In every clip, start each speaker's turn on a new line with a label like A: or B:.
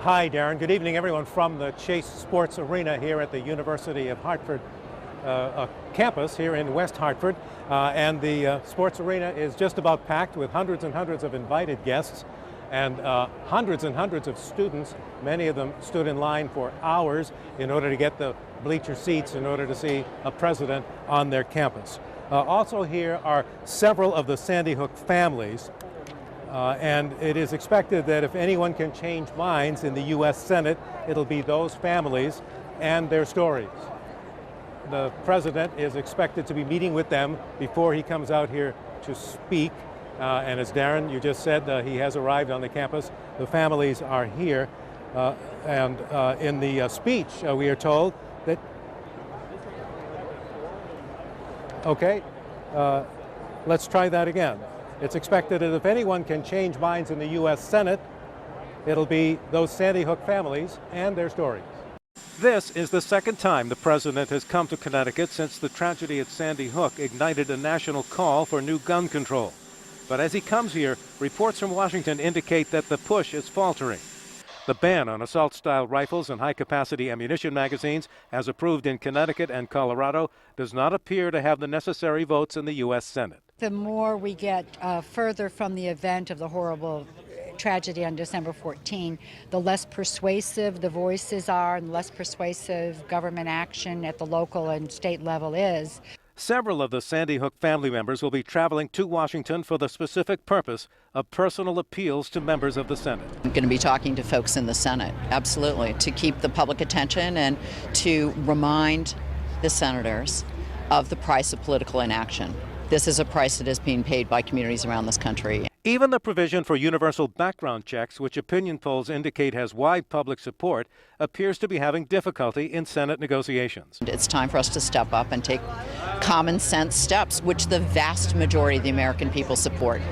A: Hi, Darren. Good evening, everyone, from the Chase Sports Arena here at the University of Hartford campus here in West Hartford. And the sports arena is just about packed with hundreds and hundreds of invited guests and hundreds and hundreds of students. Many of them stood in line for hours in order to get the bleacher seats in order to see a president on their campus. Also here are several of the Sandy Hook families. And it is expected that if anyone can change minds in the U.S. Senate, it'll be those families and their stories. The president is expected to be meeting with them before he comes out here to speak. And as Darren, you just said, he has arrived on the campus. The families are here. And in the speech, we are told that... Okay, let's try that again. It's expected that if anyone can change minds in the U.S. Senate, it'll be those Sandy Hook families and their stories. This is the second time the president has come to Connecticut since the tragedy at Sandy Hook ignited a national call for new gun control. But as he comes here, reports from Washington indicate that the push is faltering. The ban on assault-style rifles and high-capacity ammunition magazines, as approved in Connecticut and Colorado, does not appear to have the necessary votes in the U.S. Senate.
B: The more we get further from the event of the horrible tragedy on December 14, the less persuasive the voices are and the less persuasive government action at the local and state level is.
A: Several of the Sandy Hook family members will be traveling to Washington for the specific purpose of personal appeals to members of the Senate.
C: I'm going to be talking to folks in the Senate, absolutely, to keep the public attention and to remind the senators of the price of political inaction. This is a price that is being paid by communities around this country.
A: Even the provision for universal background checks, which opinion polls indicate has wide public support, appears to be having difficulty in Senate negotiations.
C: It's time for us to step up and take common sense steps, which the vast majority of the American people support.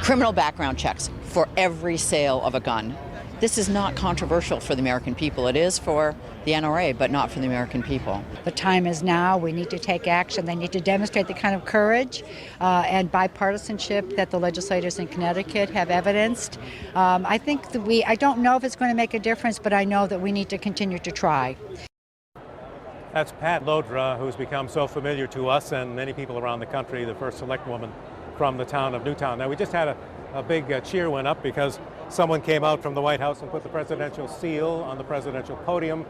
C: Criminal background checks for every sale of a gun. This is not controversial for the American people. It is for the NRA, but not for the American people.
B: The time is now. We need to take action. They need to demonstrate the kind of courage and bipartisanship that the legislators in Connecticut have evidenced. I think that I don't know if it's going to make a difference, but I know that we need to continue to try.
A: That's Pat Lodra, who's become so familiar to us and many people around the country, the first select woman from the town of Newtown. Now, we just had a big cheer went up because someone came out from the White House and put the presidential seal on the presidential podium.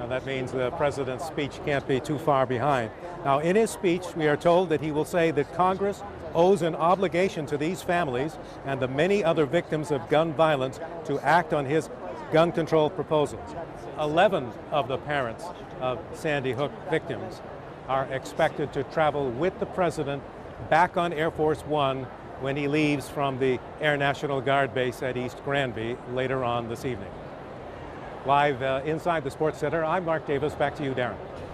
A: That means the president's speech can't be too far behind. Now, in his speech, we are told that he will say that Congress owes an obligation to these families and the many other victims of gun violence to act on his gun control proposals. 11 of the parents of Sandy Hook victims are expected to travel with the president back on Air Force One when he leaves from the Air National Guard base at East Granby later on this evening. Live inside the Sports Center, I'm Mark Davis. Back to you, Darren.